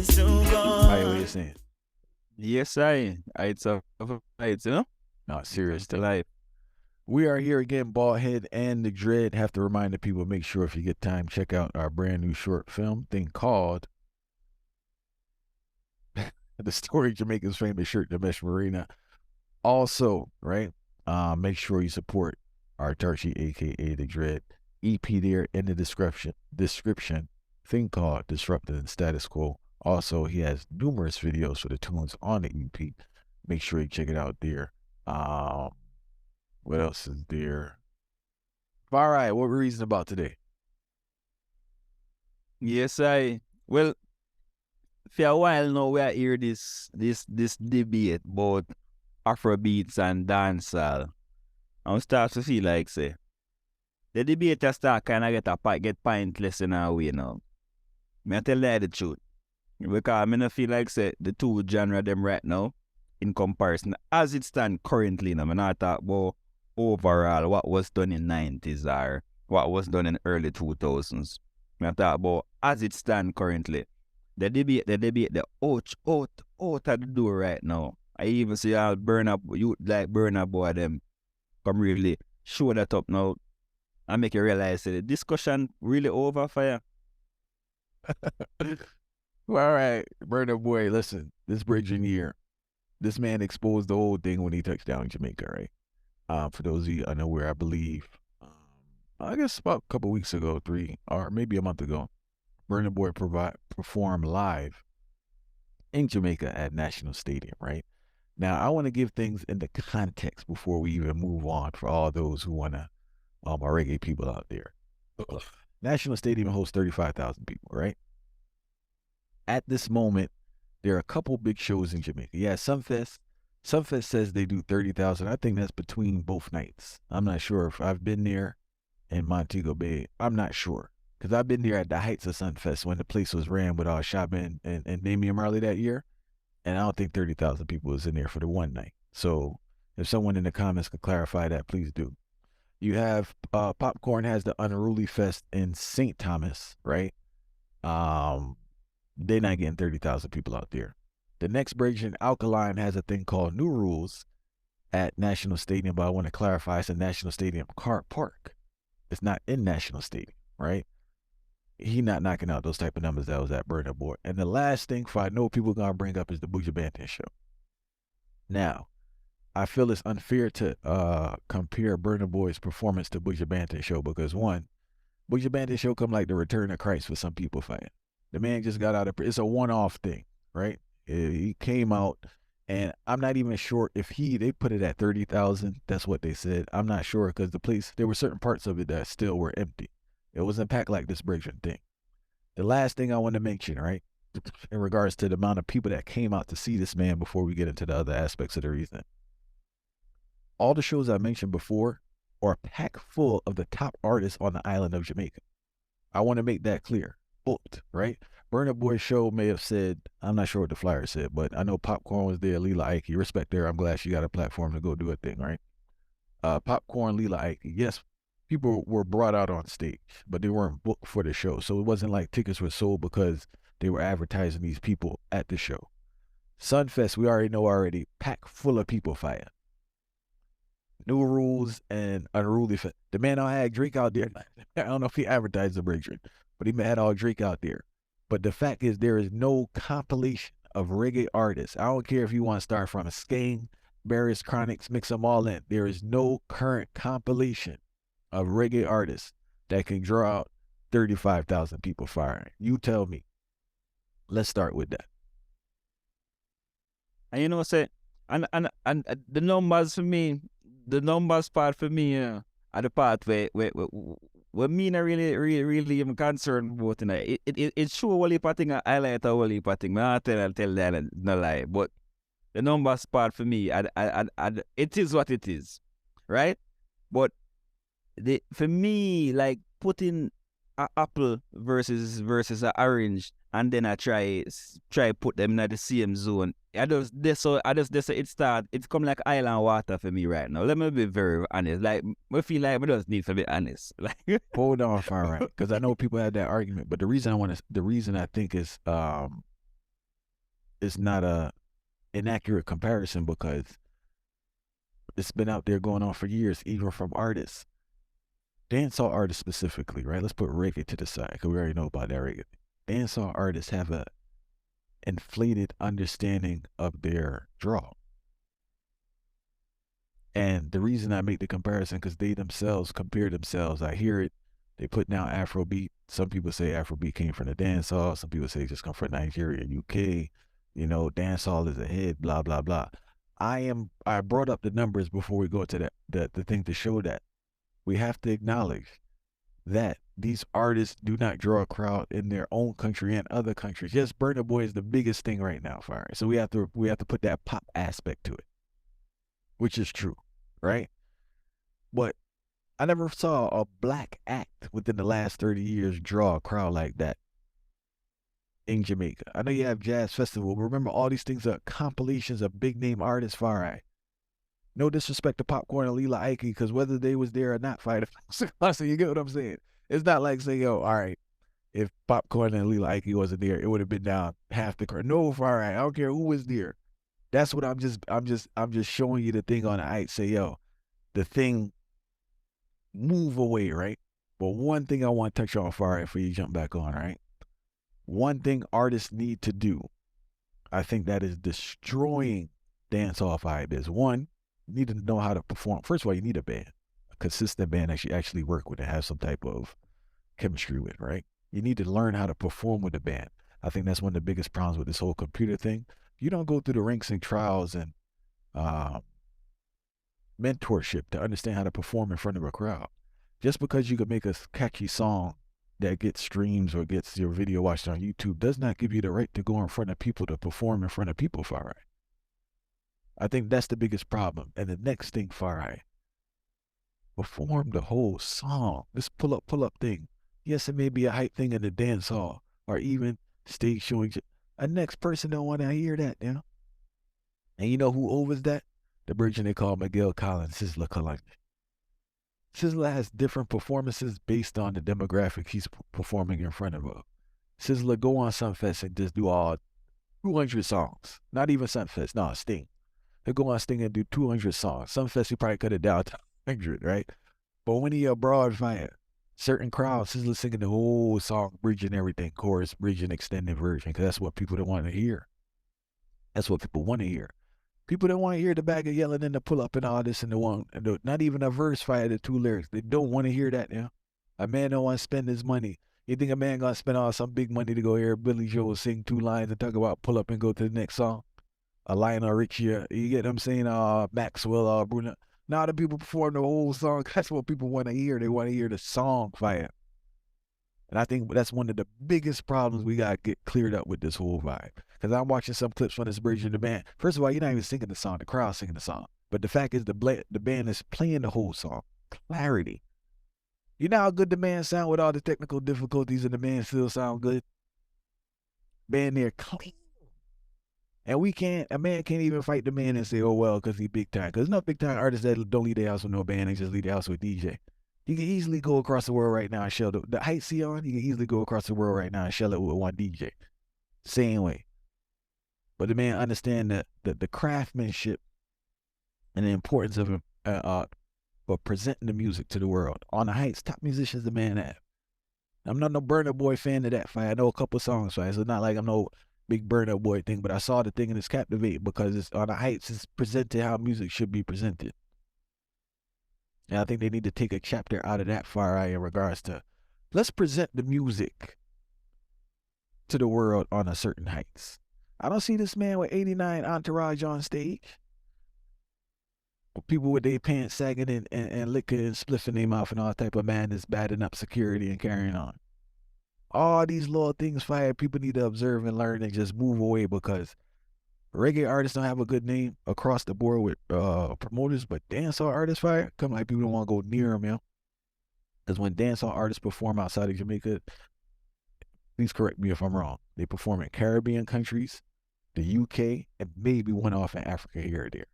How you what you saying? Yes, it's a fight, you know? No, serious To thing. life. We are here again, Baldhead and the Dread. Have to remind the people, make sure if you get time, check out our brand new short film thing called The Story of Jamaica's Famous Shirt, the Mesh Marina. Also, right, make sure you support Autarchii, aka the Dread. EP there in the description. Thing called Disrupting the Status Quo. Also, he has numerous videos for the tunes on the EP. Make sure you check it out there. What else is there? All right, what we're reasoning about today? Yes, well, for a while now we are hear this debate about Afrobeats and dancehall. And we start to feel like say the debate has start kinda get pointless in a way now. Me tell you the truth. Because I not feel like say the two genre them right now in comparison as it stand currently now. I not talk about overall what was done in 90s or what was done in early 2000s. I talk about as it stand currently. The out of the door right now. I even see how you like Burna Boy them come really show that up now and make you realize that the discussion really over for you. Well, all right, Burna Boy, listen, this bridging year, this man exposed the whole thing when he touched down in Jamaica, right? For those of you unaware, I believe, I guess about a couple weeks ago, 3 or maybe a month ago, Burna Boy performed live in Jamaica at National Stadium, right? Now, I want to give things in the context before we even move on for all those who want to, our reggae people out there. National Stadium hosts 35,000 people, right? At this moment, there are a couple big shows in Jamaica. Yeah, Sunfest. Sunfest says they do 30,000. I think that's between both nights. I'm not sure if I've been there in Montego Bay. I'm not sure. Because I've been there at the heights of Sunfest when the place was ran with Shabba and Damian Marley that year. And I don't think 30,000 people was in there for the one night. So if someone in the comments could clarify that, please do. You have Popcorn has the Unruly Fest in St. Thomas, right? They're not getting 30,000 people out there. The next version, Alkaline, has a thing called New Rules at National Stadium, but I want to clarify it's a National Stadium car park. It's not in National Stadium, right? He not knocking out those type of numbers that was at Burna Boy. And the last thing for I know people gonna bring up is the Buju Banton show. Now, I feel it's unfair to compare Burna Boy's performance to Buju Banton show because one, Buju Banton show come like the return of Christ for some people fighting. The man just got out of it's a one-off thing, right? He came out, and I'm not even sure if they put it at 30,000. That's what they said. I'm not sure because the place, there were certain parts of it that still were empty. It wasn't packed like this Bridging thing. The last thing I want to mention, right, in regards to the amount of people that came out to see this man before we get into the other aspects of the reason. All the shows I mentioned before are packed full of the top artists on the island of Jamaica. I want to make that clear. Booked, right? Burna Boy's show may have said, I'm not sure what the flyer said, but I know Popcorn was there, Lila Ike. Respect there. I'm glad she got a platform to go do a thing, right? Popcorn, Lila Ike. Yes, people were brought out on stage, but they weren't booked for the show. So it wasn't like tickets were sold because they were advertising these people at the show. Sunfest, we already know packed full of people fire. New Rules and Unruly Fest. The man had Drake out there. I don't know if he advertised the breakthrough, but he had all Drake out there. But the fact is there is no compilation of reggae artists. I don't care if you want to start from a Skane, Barris, Chronics, mix them all in. There is no current compilation of reggae artists that can draw out 35,000 people firing. You tell me. Let's start with that. And you know, say, and the numbers for me, the numbers part for me, are the part where me not really even concerned about it. It show a whole heap of thing, I highlight a whole heap of thing. I tell that no lie, but the numbers part for me, it is what it is, right? But for me, like putting an apple versus an orange, and then I try put them in the same zone. It's come like island water for me right now. Let me be very honest. Like I feel like we just need to be honest. Like hold on, far right, because I know people had that argument, but the reason I think is it's not a inaccurate comparison because it's been out there going on for years, even from artists, dancehall artists specifically, right? Let's put reggae to the side because we already know about that reggae. Dancehall artists have a inflated understanding of their draw. And the reason I make the comparison because they themselves compare themselves. I hear it. They put down Afrobeat. Some people say Afrobeat came from the dancehall. Some people say it just come from Nigeria, UK. You know, dancehall is ahead. Blah blah blah. I brought up the numbers before we go to the thing to show that we have to acknowledge that these artists do not draw a crowd in their own country and other countries. Yes, Burna Boy is the biggest thing right now for us. So we have to put that pop aspect to it, which is true, right? But I never saw a black act within the last 30 years draw a crowd like that in Jamaica. I know you have Jazz Festival, but remember all these things are compilations of big name artists, far right. No disrespect to Popcorn and Lila Ike, because whether they was there or not, fight. So you get what I'm saying? It's not like saying, yo, all right, if Popcorn and Lila Ike wasn't there, it would have been down half the crowd. No, far right. I don't care who was there. That's what I'm just showing you the thing on the Ike. Say, yo, the thing move away, right? But one thing I want to touch on far right before you jump back on, right? One thing artists need to do, I think that is destroying dancehall vibe is one, you need to know how to perform. First of all, you need a band, a consistent band that you actually work with and have some type of chemistry with, right? You need to learn how to perform with a band. I think that's one of the biggest problems with this whole computer thing. You don't go through the ranks and trials and mentorship to understand how to perform in front of a crowd. Just because you can make a catchy song that gets streams or gets your video watched on YouTube does not give you the right to go in front of people to perform in front of people, far right. I think that's the biggest problem. And the next thing, far right, perform the whole song. This pull up thing. Yes, it may be a hype thing in the dance hall or even stage showing. A next person don't want to hear that, you know? And you know who overs that? The version they call Miguel Collins, Sizzla Kalonji. Sizzla has different performances based on the demographic he's performing in front of. Sizzla go on Sunfest and just do all 200 songs. Not even Sunfest, no, Sting. He'll go on Sting and do 200 songs. Sunfest, he probably cut it down to 100, right? But when he abroad fire, certain crowds, Sizzla singing the whole song, bridge and everything, chorus, bridge and extended version, because that's what people don't want to hear. That's what people want to hear. People don't want to hear the bagger yelling in the pull up and all this and the one, not even a verse fire, the two lyrics. They don't want to hear that, you know? A man don't want to spend his money. You think a man gonna spend all some big money to go hear Billy Joel sing 2 lines and talk about pull up and go to the next song? A Lionel Richie, you get what I'm saying? Maxwell, Bruno. Now the people perform the whole song. That's what people want to hear. They want to hear the song fire. And I think that's one of the biggest problems we got to get cleared up with this whole vibe. Because I'm watching some clips from this version of the band. First of all, you're not even singing the song. The crowd's singing the song. But the fact is the band is playing the whole song. Clarity. You know how good the band sound with all the technical difficulties and the band still sound good? Band there clean. And a man can't even fight the man and say, oh, well, because he big time. Because no big time artists that don't leave their house with no band. They just leave their house with DJ. You can easily go across the world right now and shell the heights he on. You can easily go across the world right now and shell it with one DJ. Same way. But the man understand the craftsmanship and the importance of presenting the music to the world. On the heights, top musicians the man have. I'm not no Burna Boy fan of that fight. I know a couple songs, right? So it's not like I'm no big Burna Boy thing, but I saw the thing and it's captivating because it's on the heights. It's presented how music should be presented. And I think they need to take a chapter out of that far eye in regards to let's present the music to the world on a certain heights. I don't see this man with 89 entourage on stage. People with their pants sagging and liquor and spliffing their mouth and all type of madness, batting up security and carrying on. All these little things fire people need to observe and learn and just move away because reggae artists don't have a good name across the board with promoters, but dancehall artists fire. Come like people don't want to go near them, you know? Because when dancehall artists perform outside of Jamaica, please correct me if I'm wrong, they perform in Caribbean countries, the UK, and maybe one off in Africa here or there.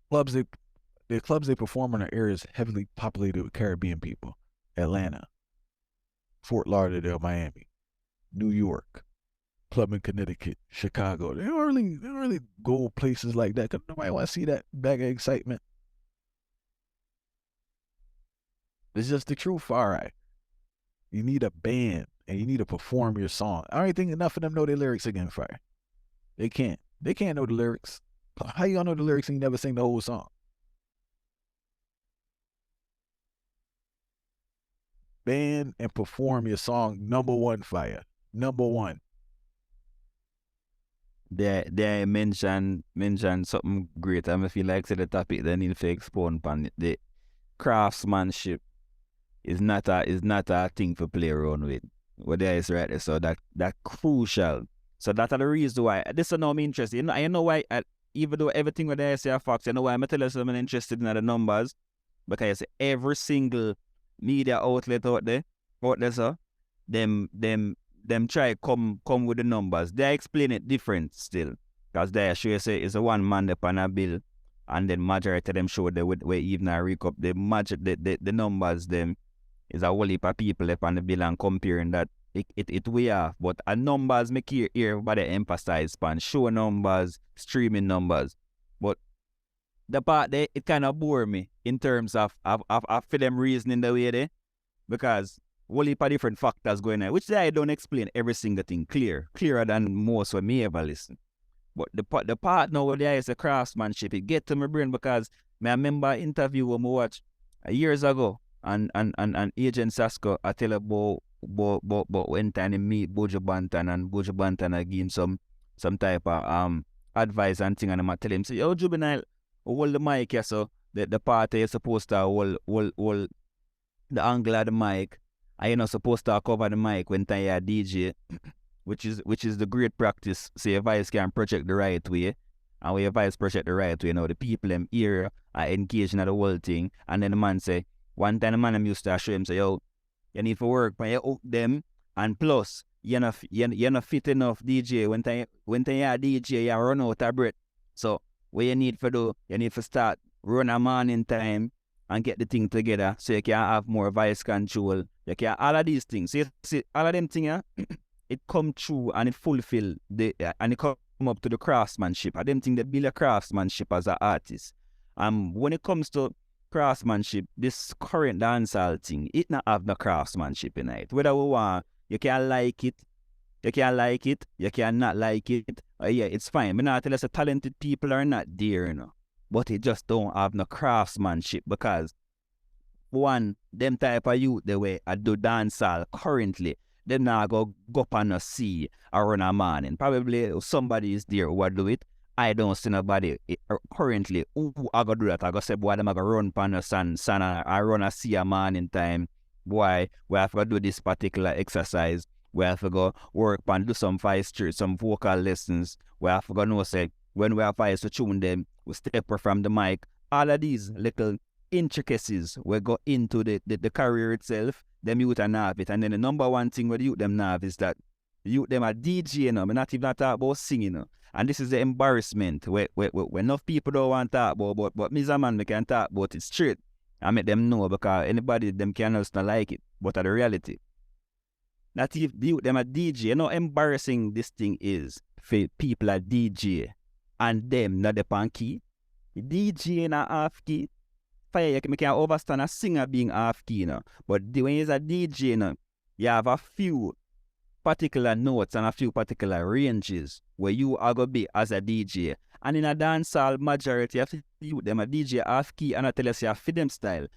The clubs they perform in are areas heavily populated with Caribbean people. Atlanta, Fort Lauderdale, Miami, New York, club in Connecticut, Chicago. They don't really go places like that because nobody want to see that bag of excitement. It's just the truth. All right. You need a band and you need to perform your song. I don't think enough of them know their lyrics again, Fire. They can't. They can't know the lyrics. How you gonna know the lyrics and you never sing the whole song? Band and perform your song. Number one, Fire. Number one. They mention something great. I feel like the topic they need to expound upon it. The craftsmanship is not a thing for play around with. What there is right there. So that crucial. So that's the reason why this is now I'm interested. You know why even though everything what I say are facts, you know why I'm telling you I'm interested in the numbers. Because every single media outlet out there, so them try come with the numbers. They explain it different still. Because they show you say it's a one man upon a bill, and then majority of them show they would even a recap the numbers them is a whole heap of people upon the bill and comparing that it way off. But a numbers make hear everybody emphasize on show numbers, streaming numbers. But the part there, it kind of bore me in terms of for them reasoning the way they, because whole heap of different factors going on, which I don't explain every single thing clearer than most when me ever listen. But the part now where there is a craftsmanship, it get to my brain because I remember an interview when I watched years ago and Agent Sasko I tell about when time he meet Buju Banton and Buju Banton again some type of advice and thing, and I tell him say, yo Juvenile, hold the mic here, so the part you're supposed to hold the angle of the mic, and you're not supposed to cover the mic when you're a DJ, which is the great practice, so your voice can project the right way, and when your voice project the right way, the people them here are engaged in the whole thing, and then the man say, one time the man used to show him say, yo, you need to work when you hook them, and plus, you're not fit enough DJ, when you're a DJ, you run out of breath, so what you need to do, you need to start run a morning time and get the thing together so you can have more voice control. You can all of these things. See all of them things, it come true and it fulfill and it come up to the craftsmanship. I them think they build a craftsmanship as an artist. When it comes to craftsmanship, this current dancehall thing, it not have no craftsmanship in it. Whether we want, you can like it, you can like it, you can not like it. Yeah, it's fine. Me not tell us the talented people are not there, but it just don't have no craftsmanship because one, them type of youth the way I do dancehall currently, them not go up on a sea or run a morning. Probably somebody is there who do it. I don't see nobody currently who I go do that. I go say, boy, them I go run pan a sun I run a sea a morning time. Boy, we have to do this particular exercise. We have to go work and do some voice street, some vocal lessons. We have to go know say when we have voice to tune them, we step from the mic. All of these little intricacies we go into the career itself. Them youth and have it. And then the number one thing with youth them have is that youth them are DJ, I'm not even talking about singing. And this is the embarrassment where enough people don't want to talk about, but me as a man, we can talk about it straight. I make them know because anybody them can else not like it. But the reality. That if them a DJ, embarrassing this thing is for people at DJ and them not the pan key. DJ in a half key. Fire, you can understand a singer being half key, but when you're a DJ, you have a few particular notes and a few particular ranges where you are going to be as a DJ. And in a dancehall majority of you, them a DJ half key, and I tell you, say, for them style.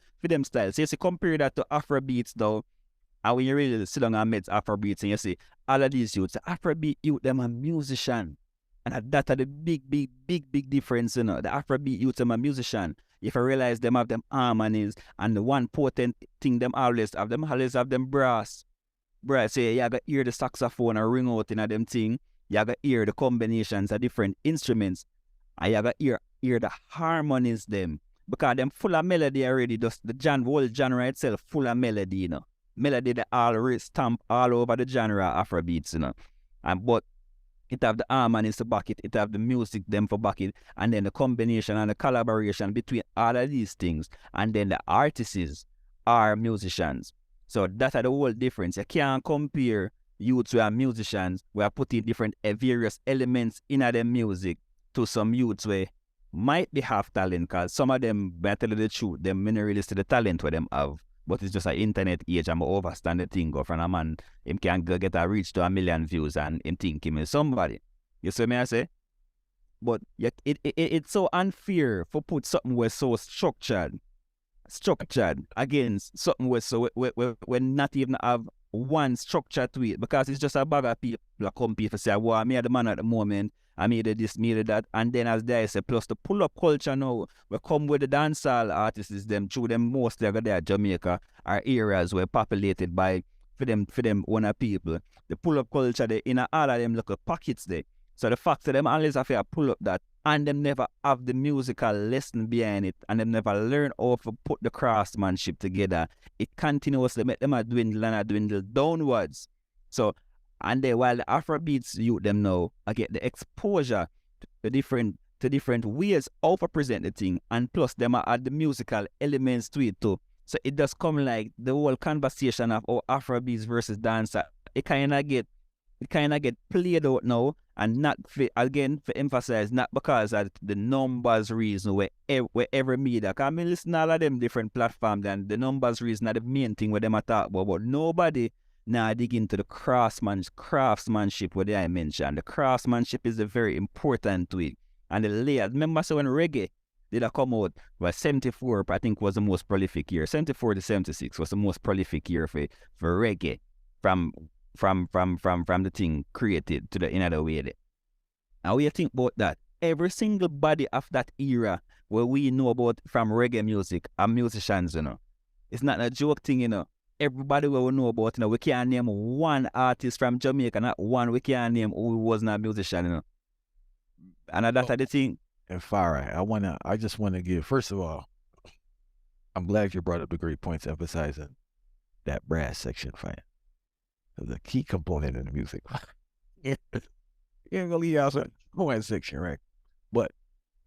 So you see, compare that to Afrobeats though. And when you really sit down and meet Afrobeats and you see all of these youths, Afrobeat youth, them a musician. And that are the big difference, The Afrobeat youth, them a musician. If I realize them have them harmonies, and the one potent thing them always have them brass. Brass, say you gotta hear the saxophone and ring out in them thing. You gotta hear the combinations of different instruments. And you gotta hear the harmonies them. Because them full of melody already, just the whole genre itself full of melody, Melody they all stamp all over the genre Afrobeats, but it have the harmonies to back it, it have the music them for back it, and then the combination and the collaboration between all of these things, and then the artists are musicians. So that's the whole difference. You can't compare youths who are musicians, we are putting different various elements in their music to some youths where might be half talent, because some of them, by tell you the truth, them may not really see the talent where them have. But it's just an internet age and I overstand the thing go from a man, him can go get a reach to 1 million views and him think him is somebody. You see me I say? But yet it's so unfair for put something where so structured against something where so we not even have one structure to it, because it's just a bag of people that come people say, well, I made the man at the moment, I made this, made that, and then as they say, plus the pull-up culture now, we come with the dancehall artists, them through them mostly over there Jamaica are areas were populated by for them own people. The pull-up culture they in all of them little pockets there. So the fact that them always have to pull up that and them never have the musical lesson behind it and them never learn how to put the craftsmanship together, it continuously make them a dwindle downwards. So, and then while the Afrobeats youth them now, I get the exposure to different ways of present the thing, and plus them add the musical elements to it too. So it does come like the whole conversation of Afrobeats versus dance. It kind of get played out now, and not for emphasize, not because of the numbers reason where every media. Cause I mean, listen to all of them different platforms, and the numbers reason are the main thing where them are talk about. But nobody now dig into the craftsmanship where they mentioned. The craftsmanship is a very important to it. And the layers. Remember, so when Reggae did I come out, well, 74 I think was the most prolific year. 74 to 76 was the most prolific year for Reggae from the thing created to the another way there. Now we think about that. Every single body of that era where we know about from reggae music are musicians, you know. It's not a joke thing, you know. Everybody we know about, you know, we can't name one artist from Jamaica, not one we can't name who wasn't a musician, you know. And that's the thing. And Farah, I just wanna give, first of all, I'm glad you brought up the great points emphasizing that brass section, fine. The key component in the music. You ain't gonna leave out some horn section, right? But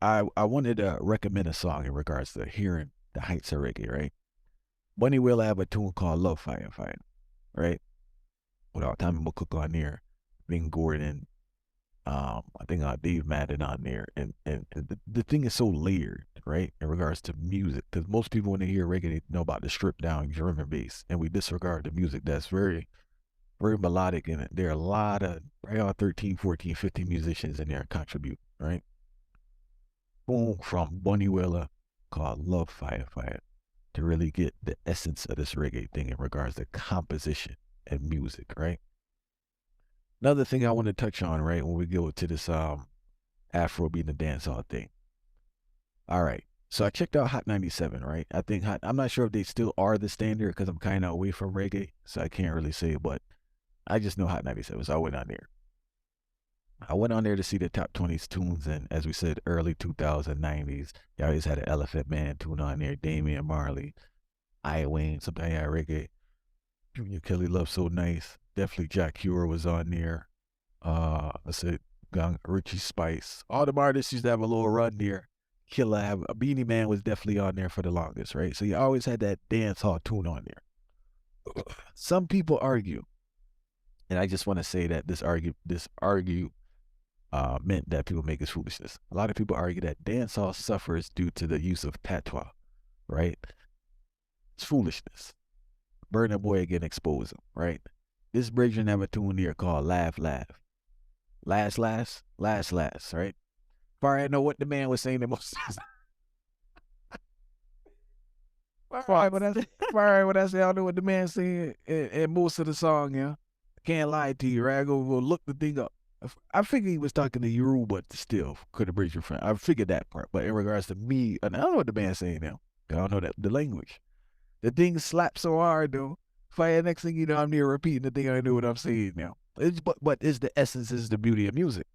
I wanted to recommend a song in regards to hearing the heights of reggae, right? Bunny will have a tune called Love Fire, right? Without Tommy McCook on there, Bing Gordon, I think Dave Madden on there, and the thing is so layered, right, in regards to music, because most people when they hear reggae, they know about the stripped down drum and bass, and we disregard the music that's very melodic in it. There are a lot of right on 13, 14, 15 musicians in there contribute, right? Boom, from Bunny Willer called Love Fire to really get the essence of this reggae thing in regards to composition and music, right? Another thing I want to touch on, right, when we go to this Afrobeat and dancehall thing. All right. So I checked out Hot 97, right? I think I'm not sure if they still are the standard because I'm kind of away from reggae, so I can't really say, but I just know Hot 97, so I went on there. I went on there to see the top 20s tunes, and as we said, early 2090s, you always had an Elephant Man tune on there, Damian Marley, I Wayne, something like reggae, Junior Kelly, Love So Nice, definitely Jack Cure was on there. I said Richie Spice, all the artists used to have a little run there. Killer, a Beanie Man was definitely on there for the longest, right? So you always had that dancehall tune on there. Some people argue, and I just want to say that this argue meant that people make it foolishness. A lot of people argue that dancehall suffers due to the use of patois, right? It's foolishness. Burna Boy again exposed him, right? This bridge have a tune here called Laugh Laugh. Last, right? If I know what the man was saying the most. When I say I know what the man saying in most of the song, yeah. Can't lie to you, right? I go look the thing up. I figured he was talking to you, but still could have bridged your friend. I figured that part. But in regards to me, and I don't know what the man's saying now. I don't know the language. The thing slaps so hard though. Next thing you know, I'm near repeating the thing. I know what I'm saying now. But it's the essence, is the beauty of music.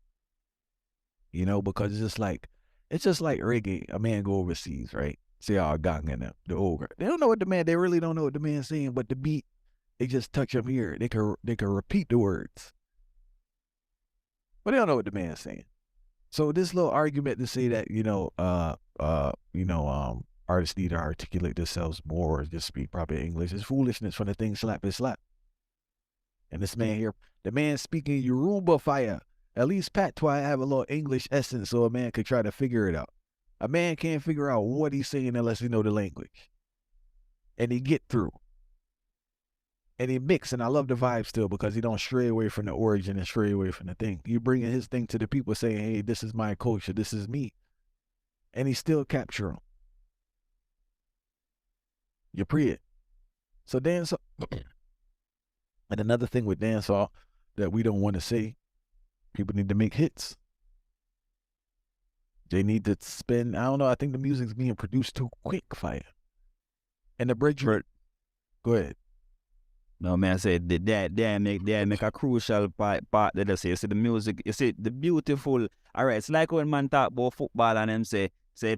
You know, because it's just like reggae. A man go overseas, right? See all gang and the ogre. They don't know what they really don't know what the man's saying, but the beat, they just touch them here. They can repeat the words. But they don't know what the man's saying. So this little argument to say that, artists need to articulate themselves more or just speak proper English is foolishness. When the thing slap is slap. And this man here, the man speaking Yoruba fire. At least patois have a little English essence so a man could try to figure it out. A man can't figure out what he's saying unless he know the language. And he get through. And he mix, and I love the vibe still because he don't stray away from the origin and stray away from the thing. He bringing his thing to the people saying, hey, this is my culture, this is me. And he still capture them. You pre it. So dancehall, and another thing with dancehall that we don't want to say, people need to make hits. They need to spend, I don't know, I think the music's being produced too quick, fire. And the bridge, go ahead. No, man, I said they make a crucial part that they say. You see the music, you see the beautiful. All right, it's like when man talk about football and them say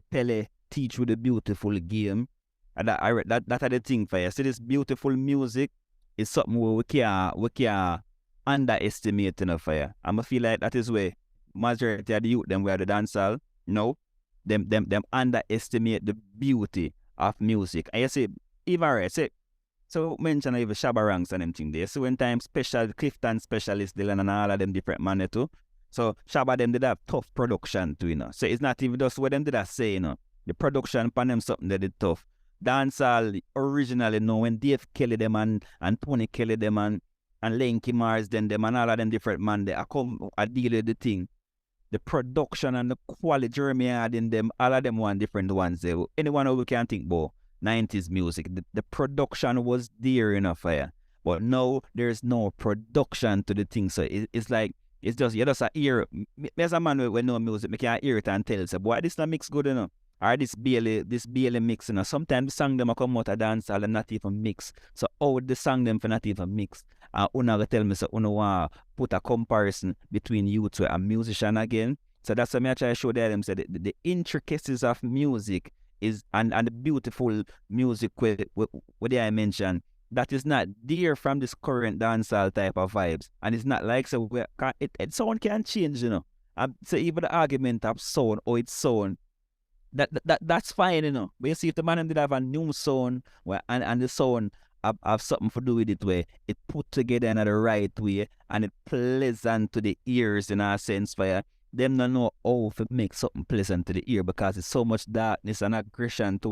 Pele teach you the beautiful game. And that are the thing for you. See, this beautiful music is something where we can underestimate enough for you. I feel like that is where majority of the youth them where the dancehall, them underestimate the beauty of music. And you see, even right, say. So mention even Shabba Ranks and them thing there. So when time Clifton specialist Dylan and all of them different man too. So Shabba them did have tough production too, So it's not even just what them did I say, The production upon them something that did tough. Dancehall originally, when Dave Kelly them and Tony Kelly them and Lenky Mars them and all of them different man they I deal with the thing. The production and the quality Jeremy had in them, all of them one different ones there. Anyone who can think about 90s music, the production was there enough fire. But now there's no production to the thing. So it's like it's just you just hear. There's a man with no music, I can hear it and tell say, boy, this not mix good enough. Or this barely mix Sometimes the song them come out of dancehall and not even mix. So how the song them for not even mix. Una tell me so una want put a comparison between you two a musician again. So that's what I try to show them say the intricacies of music is and the beautiful music what I mentioned that is not there from this current dancehall type of vibes, and it's not like so sound can change, So even the argument of sound or its sound that's fine, But you see if the man did have a new sound and the sound have something to do with it where it put together in the right way and it pleasant to the ears in a sense for them don't know how to make something pleasant to the ear because it's so much darkness and aggression to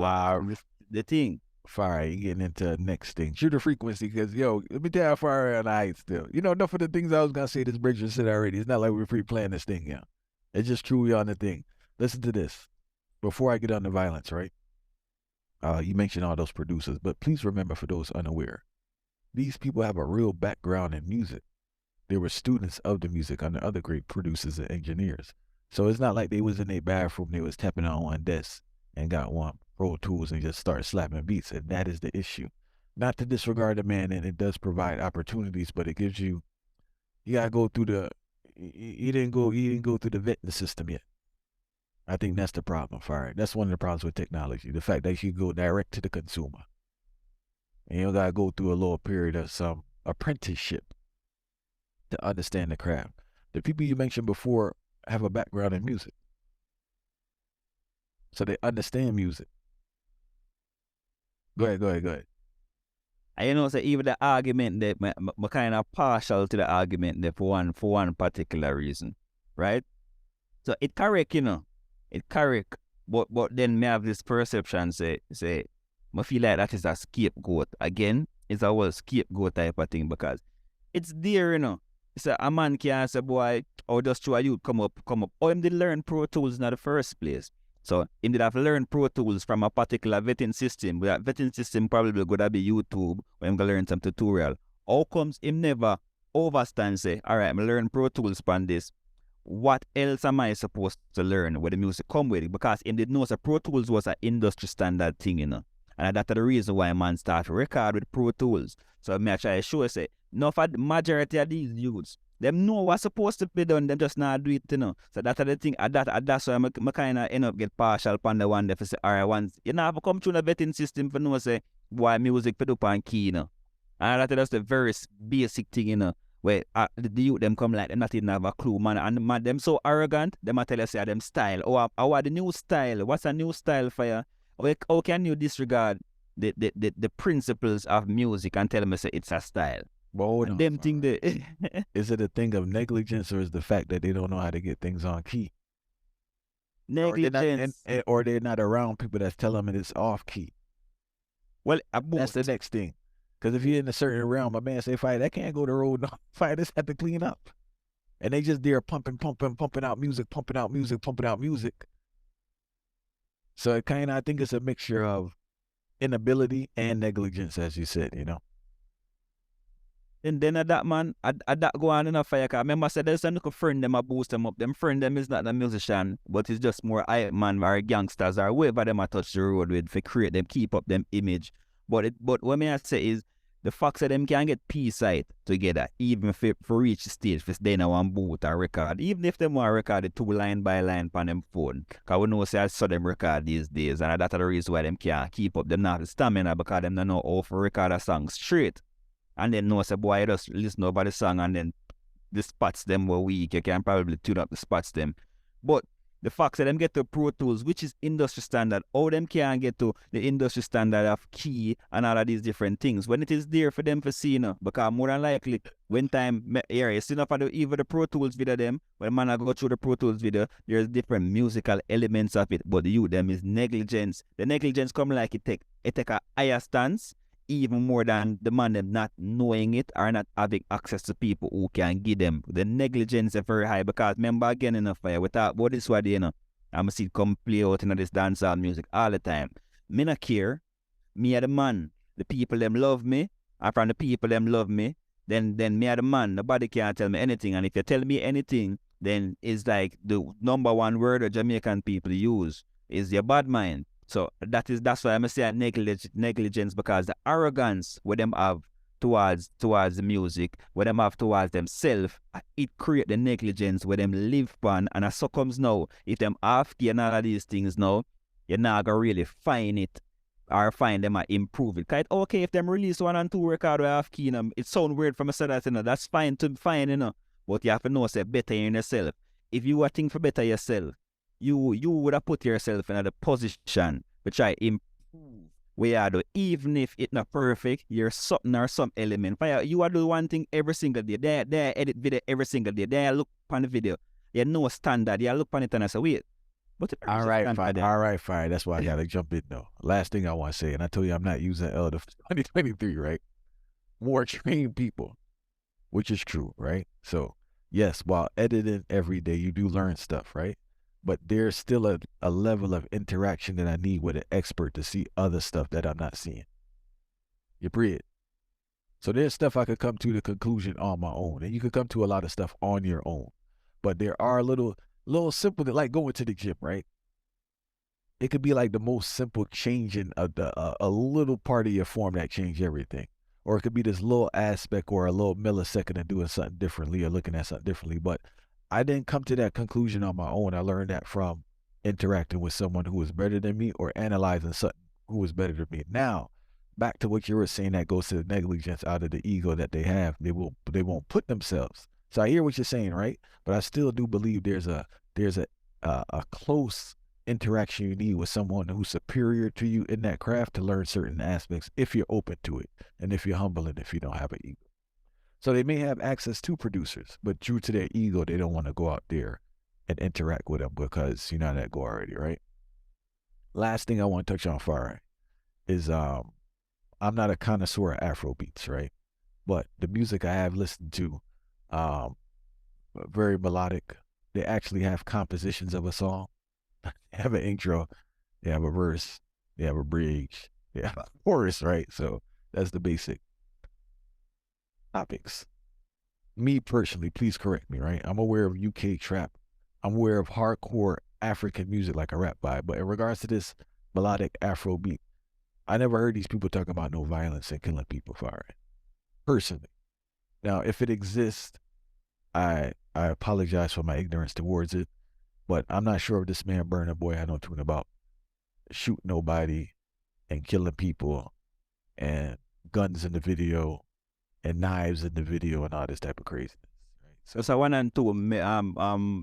the thing. Fire, you getting into the next thing. Shoot the frequency, because, let me tell you, Fire and I still. Enough of the things I was going to say, this bridge said already. It's not like we're pre-planning this thing, It's just truly on the thing. Listen to this. Before I get on the violence, right? You mentioned all those producers, but please remember, for those unaware, these people have a real background in music. They were students of the music under other great producers and engineers. So it's not like they was in their bathroom, they was tapping on one desk and got one Pro Tools and just started slapping beats. And that is the issue. Not to disregard the man, and it does provide opportunities, but it gives you gotta go through you didn't go through the vetting system yet. I think that's the problem, Fire. That's one of the problems with technology. The fact that you go direct to the consumer. And you gotta go through a little period of some apprenticeship to understand the craft. The people you mentioned before have a background in music. So they understand music. Go ahead. And so even the argument that I'm kind of partial to the argument there for one particular reason, right? So it correct, it correct. But then me have this perception say I feel like that is a scapegoat. Again, it's a whole scapegoat type of thing because it's there, So a man can say, boy, or just to a youth come up. Or him did learn Pro Tools in the first place. So him did have learned Pro Tools from a particular vetting system. That vetting system probably gonna be YouTube when him gonna learn some tutorial. How comes him never overstand say, all right, I'm learn Pro Tools from this. What else am I supposed to learn where the music come with it? Because him did know that Pro Tools was an industry standard thing, And that's the reason why man start to record with Pro Tools. So I try to show say, no, for the majority of these youths, them know what's supposed to be done, them just not do it, So that's the thing, that's why I kind of end up get partial upon the one that say, all right, once, you have to come through the vetting system for know, say, why music put up on key, And that's the very basic thing, where the youth them come like them not even have a clue, man, and them so arrogant, them tell you say them style, or the new style, what's a new style for you? How can you disregard the principles of music and tell me say it's a style? But hold And on, them thing Farah. they Is it a thing of negligence or is the fact that they don't know how to get things on key? Or they're not negligence. or they're not around people that's telling them it's off key. Well, That's the both. next thing. Because if you're in a certain realm, a man say, "Fight, that can't go the road. No, fight, this have to clean up." And they just there pumping, pumping out music, pumping out music, pumping out music. So it kind of, I think it's a mixture of inability and negligence, as you said, you know. And then at that man, at that go on in a fire. Cause remember I said there's a little friend them a boost them up. Them friend them is not a musician, but it's just more hype man or gangsters or whoever them a touch the road with for create them, keep up them image. But what me I say is the fact that them can get peace out together, even if for reach the stage, if they now want boot or record, even if them want to record it 2 line by line on them phone. Cause we know say I saw them record these days, and that's the reason why them can't keep up them not the stamina because them don't know how to record a song straight. And then know say boy, you just listen over the song and then the spots them were weak. You can probably tune up the spots them. But the fact that them get to Pro Tools, which is industry standard, how them can get to the industry standard of key and all of these different things when it is there for them to see, you know, because more than likely when time here you see enough of even the Pro Tools video them, when man I go through the Pro Tools video, there's different musical elements of it, but you them is negligence. The negligence come like it take a higher stance even more than the man them not knowing it or not having access to people who can give them. The negligence is very high because remember again in a fire, we talk about this one, you know, I'm see it come play out in this dancehall music all the time. Me not care. Me are the man. The people them love me. And from the people them love me, then me are the man. Nobody can tell me anything. And if you tell me anything, then it's like the number one word that Jamaican people use is your bad mind. So that's why I'm saying negligence because the arrogance what them have towards the music, what them have towards themselves, it create the negligence where them live on. And as so comes now, if them after and all of these things now, you're not gonna really find it or find them improve it. Cause it's okay if them release 1 and 2 record with half key, you know, it sound weird from a side that, you know, that's fine to find, you know. But you have to know say better in yourself. If you are think for better yourself, you would have put yourself in a position to try improve where you do, even if it's not perfect, you're something or some element. But you are do one thing every single day. They edit video every single day. They look on the video. You know standard. You look on it and I say, wait. But All right, fine. All right, fine. That's why I gotta jump in though. Last thing I want to say, and I told you I'm not using Elder 2023, right? More trained people, which is true, right? So yes, while editing every day, you do learn stuff, right? But there's still a level of interaction that I need with an expert to see other stuff that I'm not seeing. You breed. So there's stuff I could come to the conclusion on my own, and you could come to a lot of stuff on your own. But there are little simple, like going to the gym, right? It could be like the most simple changing of a little part of your form that change everything. Or it could be this little aspect or a little millisecond of doing something differently or looking at something differently. But I didn't come to that conclusion on my own. I learned that from interacting with someone who was better than me or analyzing something who was better than me. Now, back to what you were saying, that goes to the negligence out of the ego that they have. They won't put themselves. So I hear what you're saying, right? But I still do believe there's a close interaction you need with someone who's superior to you in that craft to learn certain aspects if you're open to it and if you're humble and if you don't have an ego. So they may have access to producers, but due to their ego, they don't want to go out there and interact with them because you know how that go already, right? Last thing I want to touch on, Farah, is I'm not a connoisseur of Afrobeats, right? But the music I have listened to, very melodic. They actually have compositions of a song. They have an intro, they have a verse, they have a bridge, they have a chorus, right? So that's the basic topics. Me personally, please correct me, right? I'm aware of UK trap. I'm aware of hardcore African music like a rap vibe. But in regards to this melodic Afro beat, I never heard these people talking about no violence and killing people for it. Personally. Now, if it exists, I apologize for my ignorance towards it. But I'm not sure if this man Burna Boy I know tune about shoot nobody and killing people and guns in the video and knives in the video and all this type of craziness. Right? So 1 and 2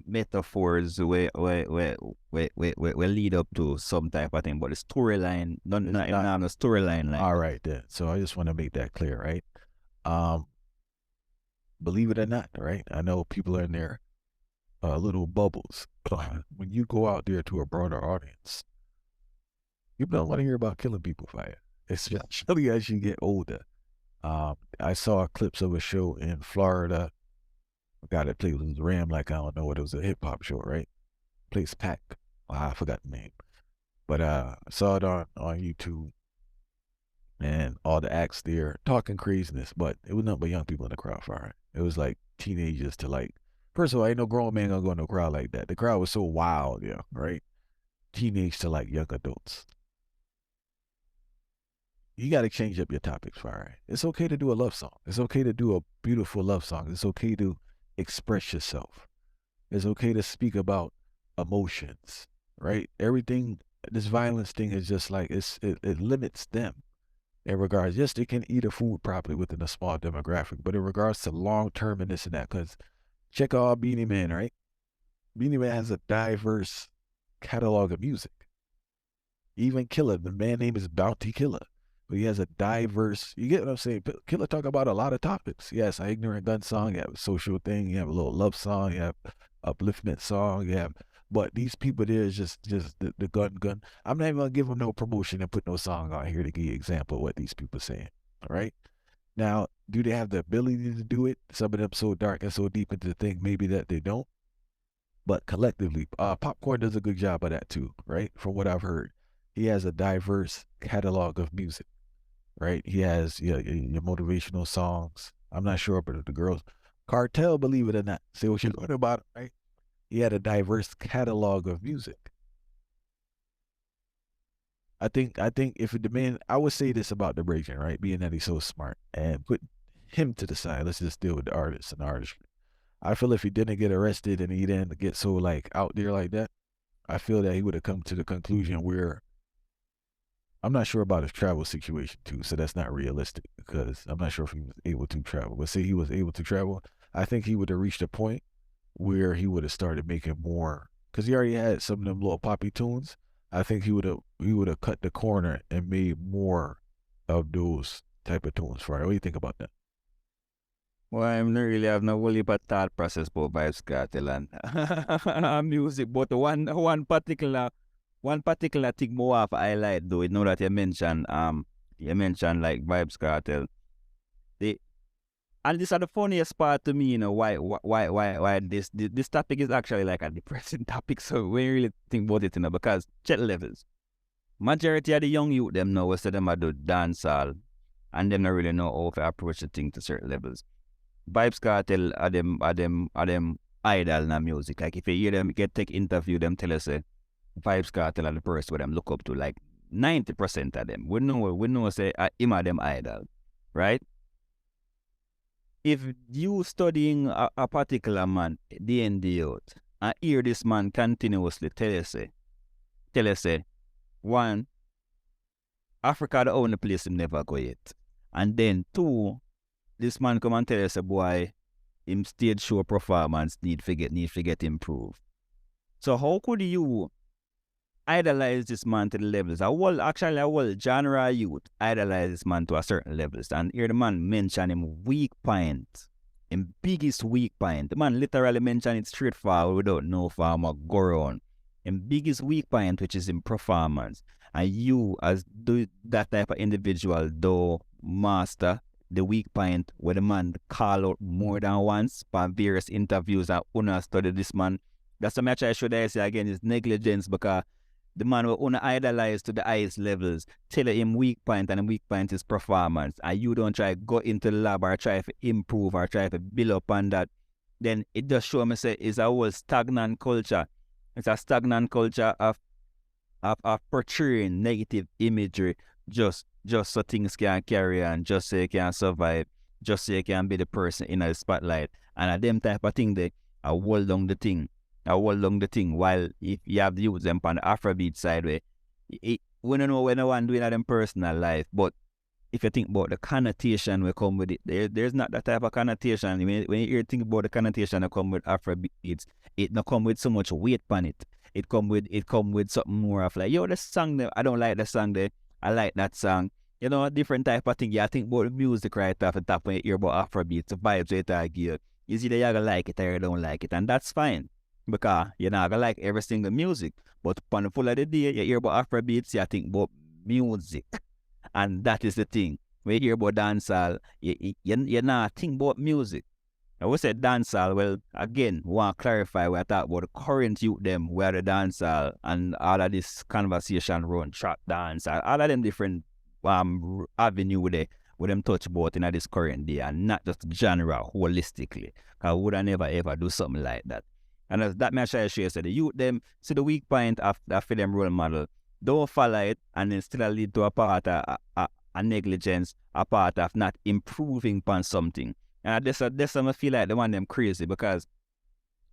metaphors where lead up to some type of thing, but the storyline, not a storyline. All right then. So I just want to make that clear, right? believe it or not, right? I know people are in their little bubbles. When you go out there to a broader audience, people don't want to hear about killing people fire. Especially as you get older. I saw clips of a show in Florida. A guy that played with Ram, like I don't know what it was, a hip hop show, right? Place Pack. I forgot the name. But I saw it on YouTube, and all the acts there talking craziness, but it was nothing but young people in the crowd firing. It was like teenagers to like, first of all, ain't no grown man gonna go in no crowd like that. The crowd was so wild, yeah, right? Teenage to like young adults. You got to change up your topics, firing. It's okay to do a love song. It's okay to do a beautiful love song. It's okay to express yourself. It's okay to speak about emotions, right? Everything, this violence thing is just like, it limits them in regards. Yes, they can eat a food properly within a small demographic, but in regards to long term and this and that, because check out Beanie Man, right? Beanie Man has a diverse catalog of music. Even Killer, the man name is Bounty Killer, but he has a diverse, you get what I'm saying? Killer talk about a lot of topics. Yes, an ignorant gun song, you have a social thing, you have a little love song, you have upliftment song, you have, but these people there is just the gun. I'm not even gonna give them no promotion and put no song on here to give you an example of what these people saying. All right. Now, do they have the ability to do it? Some of them so dark and so deep into the thing, maybe that they don't. But collectively, Popcorn does a good job of that too, right? From what I've heard, he has a diverse catalog of music, right? He has your motivational songs. I'm not sure, but the girls, Cartel, believe it or not, say what you're learning about it, right? He had a diverse catalog of music. I think if the man, I would say this about the Breaking, right? Being that he's so smart, and put him to the side. Let's just deal with the artist and artistry. I feel if he didn't get arrested and he didn't get so like out there like that, I feel that he would have come to the conclusion where, I'm not sure about his travel situation too, so that's not realistic because I'm not sure if he was able to travel. But say he was able to travel, I think he would have reached a point where he would have started making more, because he already had some of them little poppy tunes. I think he would have cut the corner and made more of those type of tunes for it. What do you think about that? Well, I don't really have no whole heap of thought process about Vibes Cartel and music, but one particular thing more of highlight though, you know that you mentioned like Vibes Cartel. And this is the funniest part to me, you know, why this topic is actually like a depressing topic. So when you really think about it, you know, because check levels. Majority of the young youth them know say them a do dancehall, and them not really know how to approach the thing to certain levels. Vibes Cartel are them idol in the music. Like if you hear them take interview, them tell us Vibes Cartel are the person where them look up to. Like 90% of them, we know say him are them idol, right? If you studying a particular man, day in day out, and hear this man continuously tell you say, one, Africa the only place him never go yet. And then two, this man come and tell you say, boy, him stage show performance need to get improved. So how could you idolize this man to the levels? A whole genre of youth idolize this man to a certain levels. And here the man mention him weak point, him biggest weak point. The man literally mention it straightforward without no farmer go around. Him biggest weak point, which is in performance. And you, as that type of individual, though master the weak point where the man call out more than once by various interviews and una study this man. That's the match I should say again is negligence, because the man will only idolize to the highest levels, tell him weak point, and the weak point is performance. And you don't try go into the lab or try to improve or try to build up on that. Then it just show me say it's a whole stagnant culture. It's a stagnant culture of portraying negative imagery just so things can carry on, just so you can survive, just so you can be the person in the spotlight. And at them type of thing, I hold down the thing. While if you have to use them on the Afrobeat side, where we don't know when no one doing that in personal life, but if you think about the connotation will come with it, there's not that type of connotation. When you hear think about the connotation that come with Afrobeats, it not come with so much weight on it. It come with something more of like, yo, the song there, I don't like the song there, I like that song. you know, different type of thing. You think about the music right off the top when you hear about Afrobeats, the vibes it give you. Is either you're gonna like it or you don't like it, and that's fine. Because you're not gonna like every single music. But upon the full of the day, you hear about Afrobeats, you think about music. And that is the thing. When you hear about dancehall, you're not think about music. I would say dancehall, well, again, we want to clarify, we talk about the current youth them, where the dancehall and all of this conversation run, trap dance, all of them different avenue with them touch about in this current day, and not just genre holistically. Because we would never ever do something like that. And as that man share said, the youth them see the weak point of them role model, don't follow it, and then still lead to a part of a negligence, a part of not improving upon something. And this I feel like the one them crazy, because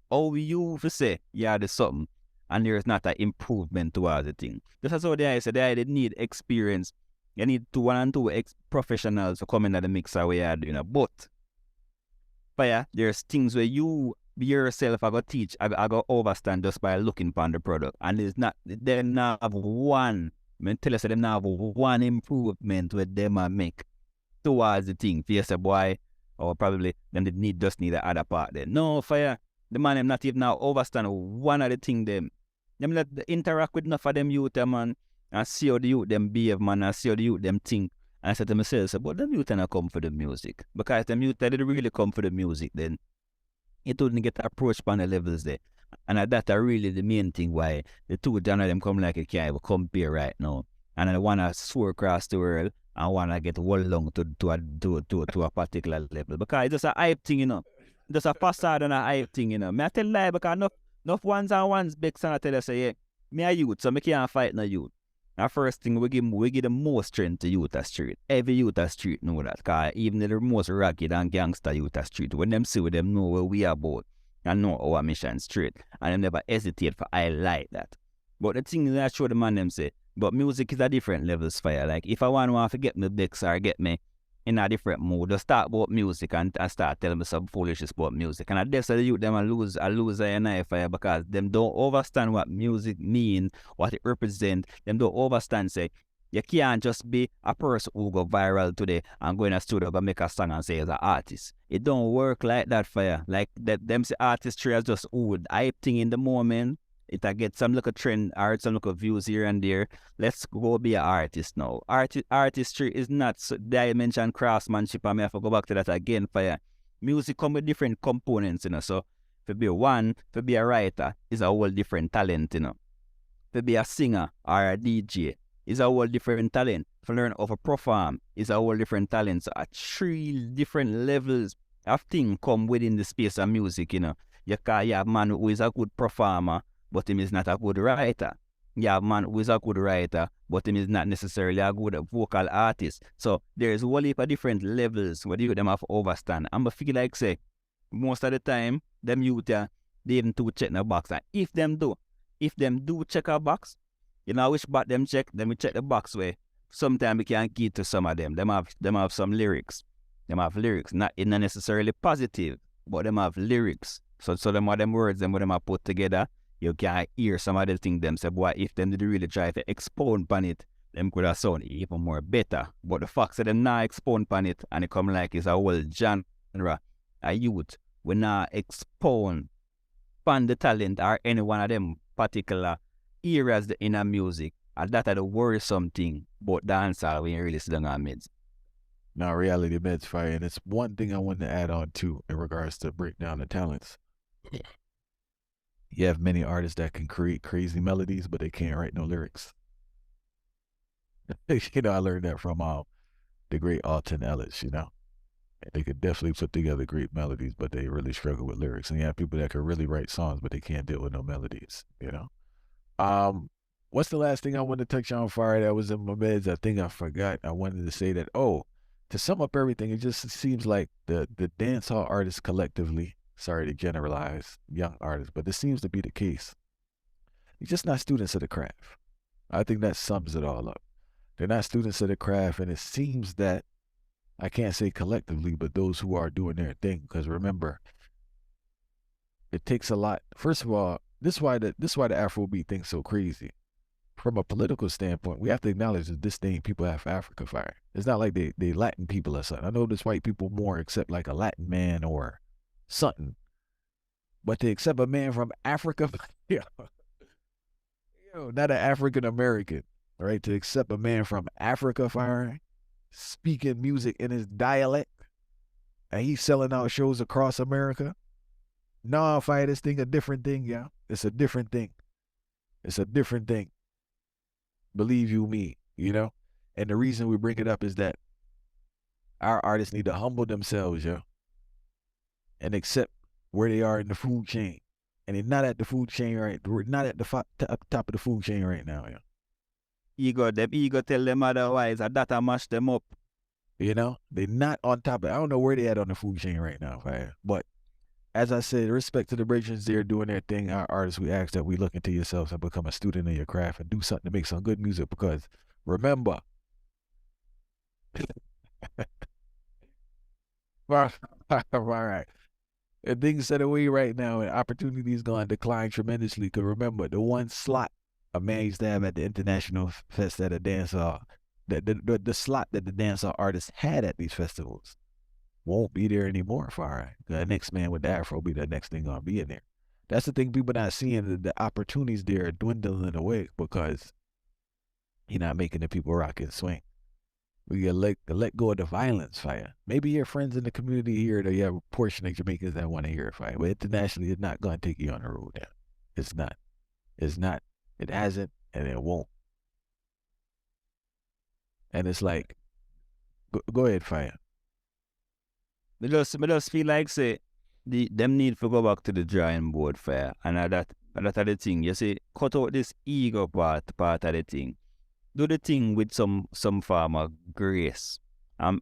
all we used to say, yeah, there's something, and there's not an improvement towards the thing. This is how they said they need experience. You need one and two professionals to come into the mixer where you're doing. But yeah, there's things where you yourself I go teach, I go overstand just by looking upon the product. And they not have one, I mean, tell us they not have one improvement where they might make towards the thing. For you say, boy, or probably them they just need the other part there. No, fire. The man them not even now overstand one of the thing them. Them let interact with enough of them youth, man, and see how the youth them behave, man, and see how the youth them think. And I said to myself, but the youth not come for the music. Because if the youth didn't really come for the music, then it wouldn't get approached on the levels there. And that's really the main thing why the two genre them come like a can't even compare right now. And I wanna soar across the world and wanna get well long to a particular level. Because it's just a hype thing, you know. Just a facade and a hype thing, you know. Me I tell lie because enough ones and ones big son I tell you say, yeah, me a youth, so me can't fight no youth. And first thing we give the most strength to youth a street. Every youth a street know that. Cause even the most ragged and gangster youth a street, when them see with them know where we are about and know our mission straight. And them never hesitate for I like that. But the thing is I show the man them say, but music is a different levels fire. Like if I want to get me decks or get me in a different mood, just start about music and start telling me some foolishness about music. And I guess the youth them I lose a fire because them don't understand what music mean, what it represent. Them don't understand say you can't just be a person who go viral today and go in a studio and make a song and say as an artist. It don't work like that fire. Like that them say artistry is just old hype thing in the moment. It I get some little trend or some little views here and there. Let's go be an artist now. Artistry is not so dimension craftsmanship. I may have to go back to that again for you. Music come with different components, you know. So to be a writer is a whole different talent, you know. To be a singer or a DJ is a whole different talent. To learn how to perform is a whole different talent. So 3 different levels of things come within the space of music, you know. You have a man who is a good performer, but him is not a good writer. You have a man who is a good writer, but him is not necessarily a good vocal artist. So there's a whole heap of different levels where you them have to overstand. And I feel like say, most of the time, them youth they even to check the box. And if them do check a box, you know which box them check, then we check the box where sometimes we can get to some of them. Them have some lyrics. Them have lyrics, not necessarily positive, but them have lyrics. So them are them words them what them are put together. You can hear some of the things them say, boy, if them did really try to expound upon it, them could have sound even more better. But the fact that them not expound upon it and it come like it's a whole genre, a youth, we not expound upon the talent or any one of them particular areas in a music. And that are the worrisome thing about dancehall when you really sit down on mids. Now, reality meds fire, and it's one thing I wanted to add on to in regards to break down the talents. You have many artists that can create crazy melodies, but they can't write no lyrics. You know, I learned that from the great Alton Ellis, you know. They could definitely put together great melodies, but they really struggle with lyrics. And you have people that could really write songs, but they can't deal with no melodies, you know. What's the last thing I wanted to touch on fire that was in my meds? I think I forgot. I wanted to say that, to sum up everything, it just seems like the dancehall artists collectively, sorry to generalize young artists, but this seems to be the case. They're just not students of the craft. I think that sums it all up. They're not students of the craft, and it seems that, I can't say collectively, but those who are doing their thing, because remember, it takes a lot. First of all, this is why the Afrobeat thing's so crazy. from a political standpoint, we have to acknowledge the disdain people have for Africa fire. It's not like they Latin people or something. I know there's white people more accept like a Latin man or something, but to accept a man from Africa, not an African American, right? To accept a man from Africa firing, speaking music in his dialect, and he's selling out shows across America. Nah, fire this thing a different thing, yeah. It's a different thing. It's a different thing. Believe you me, And the reason we bring it up is that our artists need to humble themselves, and accept where they are in the food chain. And they're not at the food chain right. We're not at the top of the food chain right now, Ego tell them otherwise, and that mash them up. They're not on top of it. I don't know where they at on the food chain right now, fire. But as I said, respect to the Brazilians, they're doing their thing. Our artists, we ask that we look into yourselves and become a student of your craft and do something to make some good music, because remember, all right, and things set away right now and opportunities going to decline tremendously, because remember, the one slot a man used to have at the International Fest at a dancehall, the slot that the dancehall artists had at these festivals won't be there anymore. Far the next man with the Afro be the next thing gonna be in there. That's the thing people not seeing. The opportunities there are dwindling away because you're not making the people rock and swing. We gotta let go of the violence, fire. Maybe your friends in the community here, that you have a portion of Jamaicans that want to hear it, fire. But internationally, it's not gonna take you on the road now. It's not. It's not. It hasn't, and it won't. And it's like, go ahead, fire. Me just feel like say them need to go back to the drawing board fair, and that are the thing. You see, cut out this ego part of the thing. Do the thing with some form of grace. And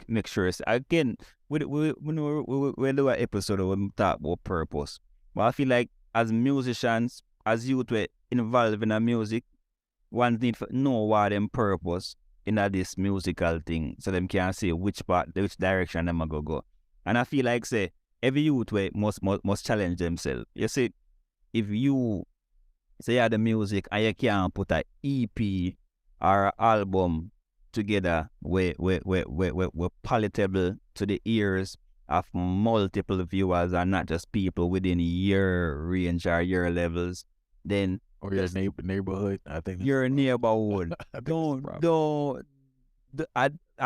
make sure it's, again, we do an episode where we talk about purpose. But I feel like as musicians, as youth were involved in the music, one need to know what them purpose in this musical thing, so them can see which direction them go. And I feel like say every youth way must challenge themselves. You see, if you say you have the music and you can't put an EP or an album together where palatable to the ears of multiple viewers and not just people within your range or your levels, then or your neighborhood. I think your neighborhood. I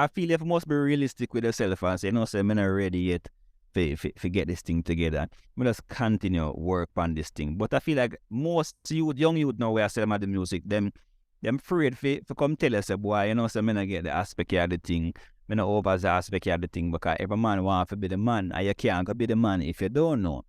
feel you must be realistic with yourself and say, I'm not ready yet to get this thing together. We just continue work on this thing. But I feel like most young youth now where I sell the music, them afraid to come tell us, boy, I'm not get the aspect of the thing. I'm not over the aspect of the thing, because every man wants to be the man, and you can't be the man if you don't know.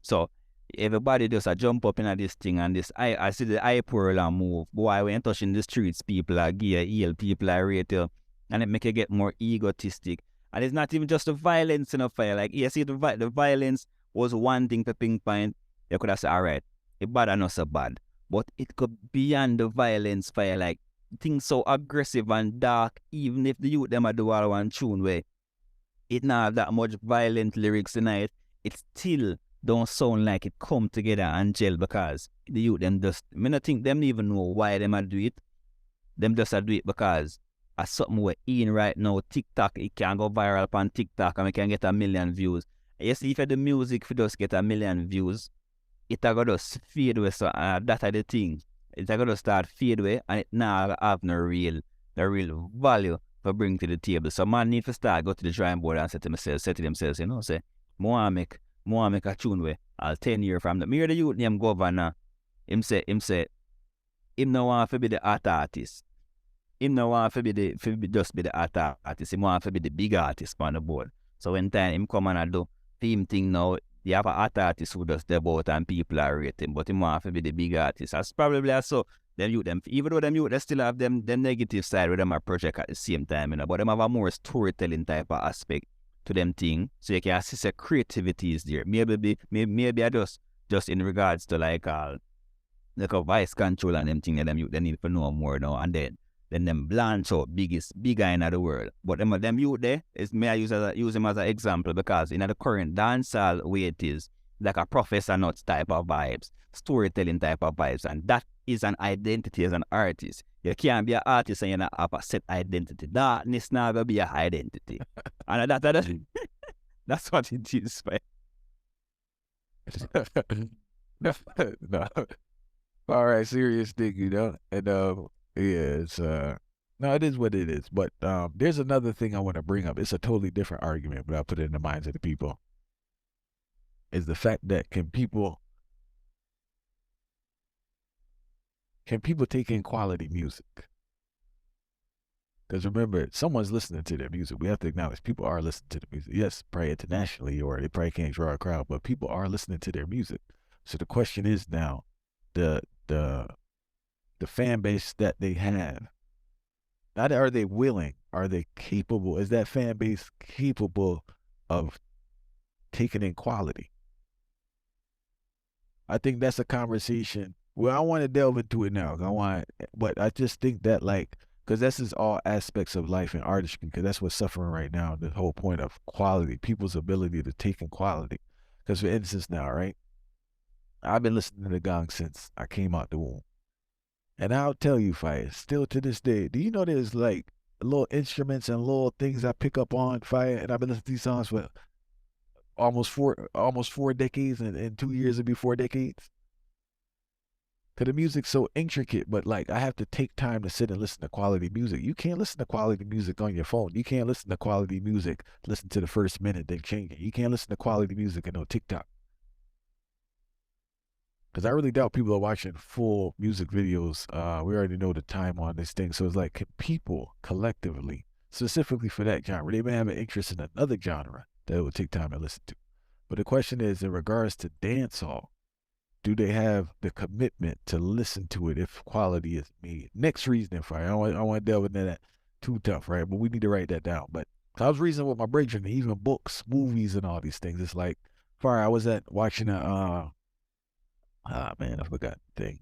So everybody just jump up in this thing, and this I see the eye pearl and move. Boy, when you touching the streets, people are gear, heal, people are rate you, and it make you get more egotistic. And it's not even just the violence in a fire. Like, you see, the violence was one thing to pinpoint. You could have said, all right, it's bad and not so bad. But it could be beyond the violence fire, like things so aggressive and dark, even if the youth them do all one tune where it not have that much violent lyrics in it, it still don't sound like it come together and gel, because the youth them just, I don't think them even know why them do it. Them just do it because as something we're in right now, TikTok, it can go viral on TikTok and we can get 1 million views. You see, if the music if just get 1 million views, it a go just fade away. So that are the thing. It a go just start fade away, and it now have no real value for bring to the table. So man need to start go to the drawing board and say to themselves, say, more make a tune where I'll 10 years from the me the youth name governor, him say him no want to be the art artist. Him no want to be just be the art artist. Him want to be the big artist on the board. So when time him come and do theme thing now, you have an art artist who does the boat and people are rating, but him want to be the big artist. That's probably so them youth them, even though them youth they still have them negative side with them a project at the same time, but them have a more storytelling type of aspect to them thing. So you can see creativity is there. Maybe I just in regards to like a voice control and them thing that them youth they need to know more now, and then them blanch out big guy in the world. But them youth there is, may I use them as an example, because in the current dancehall way it is, like a Professor Nuts type of vibes, storytelling type of vibes, and that is an identity as an artist. You can't be an artist and you not have a set identity. Darkness never be a identity. And that's what it is. No, no. All right, serious thing, you know. And yeah, it's no, it is what it is. But there's another thing I want to bring up. It's a totally different argument, but I'll put it in the minds of the people. Is the fact that can people take in quality music? Because remember, someone's listening to their music. We have to acknowledge people are listening to the music. Yes, probably internationally, or they probably can't draw a crowd, but people are listening to their music. So the question is now, the fan base that they have, not are they willing, are they capable? Is that fan base capable of taking in quality? I think that's a conversation. Well, I want to delve into it now. But I just think that because this is all aspects of life and artistry, because that's what's suffering right now. The whole point of quality, people's ability to take in quality. Because for instance now, right? I've been listening to the gong since I came out the womb. And I'll tell you, Fire, still to this day, do you know there's like little instruments and little things I pick up on, Fire, and I've been listening to these songs for almost four decades, and 2 years it'll be 4 decades. Cause the music's so intricate, but like I have to take time to sit and listen to quality music. You can't listen to quality music on your phone. You can't listen to quality music, listen to the first minute, then change it. You can't listen to quality music and no TikTok. Because I really doubt people are watching full music videos. We already know the time on this thing. So it's like, can people collectively, specifically for that genre, they may have an interest in another genre that it would take time to listen to. But the question is, in regards to dancehall, do they have the commitment to listen to it if quality is made? Next reasoning, Fire. I don't want to delve into that too tough, right? But we need to write that down. But I was reasoning with my brethren, even books, movies, and all these things. It's like, Fire, I was watching man, I forgot the thing.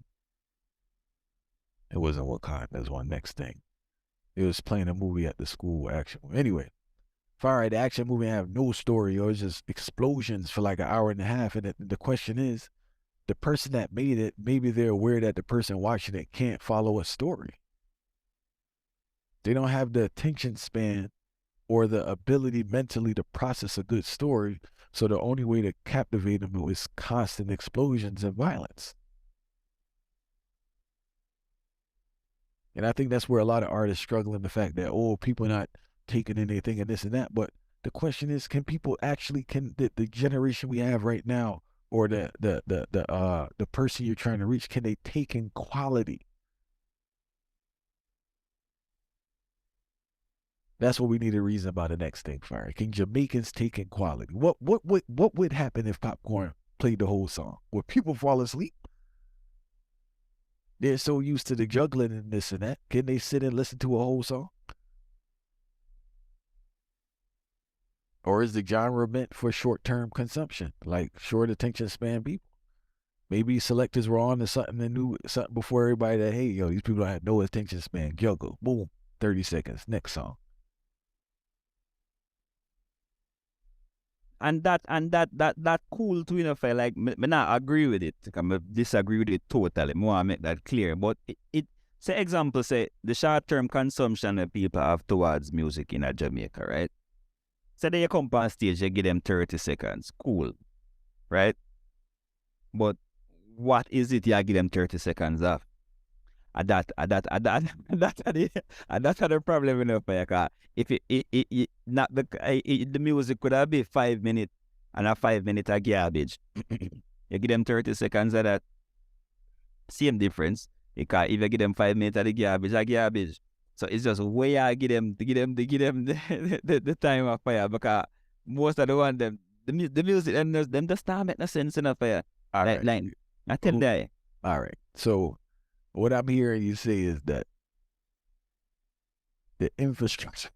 It wasn't Wakanda. There's one next thing. It was playing a movie at the school, action movie. Anyway, Fire, the action movie have no story, or it's just explosions for like an hour and a half. And the question is, the person that made it, maybe they're aware that the person watching it can't follow a story. They don't have the attention span or the ability mentally to process a good story. So the only way to captivate them is constant explosions and violence. And I think that's where a lot of artists struggle in the fact that, people not taking in anything and this and that. But the question is, can people actually, the generation we have right now, or the person you're trying to reach, can they take in quality? That's what we need to reason about the next thing, Fire. Can Jamaicans take in quality? What would happen if Popcorn played the whole song? Would people fall asleep? They're so used to the juggling and this and that. Can they sit and listen to a whole song? Or is the genre meant for short-term consumption, like short attention span people? Maybe selectors were on to something and knew something before everybody that, hey, these people don't have no attention span. Juggle, boom, 30 seconds, next song. And that cool too, like me not agree with it. I disagree with it totally. I want to make that clear. But it say example, say the short-term consumption that people have towards music in Jamaica, right? Say they come on stage, you give them 30 seconds. Cool. Right? But what is it you give them 30 seconds of? That's the problem enough, because if it not the music could have been 5 minutes and a 5 minute of garbage. You give them 30 seconds of that, same difference. Because if you give them 5 minutes of the garbage. So it's just way I give them the time of fire, because most of the one them the music them just not make no sense enough fire. All right. Like I tell you. All right. So what I'm hearing you say is that the infrastructure.